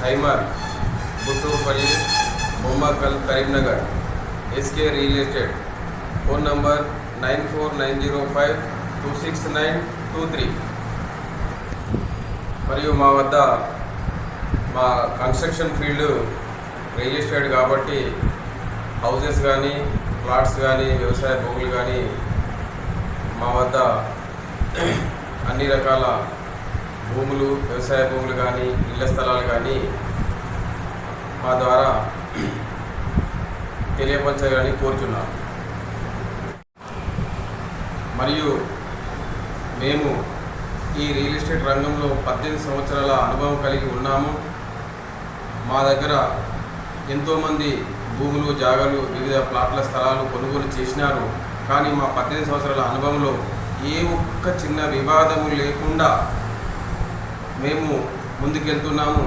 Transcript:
హైమార్, Gutturupalli, Bommakal, Karimnagar. SK real estate. Phone number 9490526923. మరియు మా వద్ద మా కన్స్ట్రక్షన్ ఫీల్డ్ రియల్ ఎస్టేట్ కాబట్టి హౌసెస్ కానీ, ప్లాట్స్ కానీ, వ్యవసాయ భూములు కానీ మా వద్ద అన్ని రకాల భూములు, వ్యవసాయ భూములు కానీ, ఇళ్ల స్థలాలు కానీ మా ద్వారా తెలియపరచాలని కోరుచున్నాం. మరియు మేము ఈ రియల్ ఎస్టేట్ రంగంలో 18 సంవత్సరాల అనుభవం కలిగి ఉన్నాము. మా దగ్గర ఎంతోమంది భూములు, జాగాలు, వివిధ ప్లాట్ల స్థలాలు కొనుగోలు చేసినారు. కానీ మా 18 సంవత్సరాల అనుభవంలో ఏ ఒక్క చిన్న వివాదము లేకుండా మేము ముందుకెళ్తున్నాము.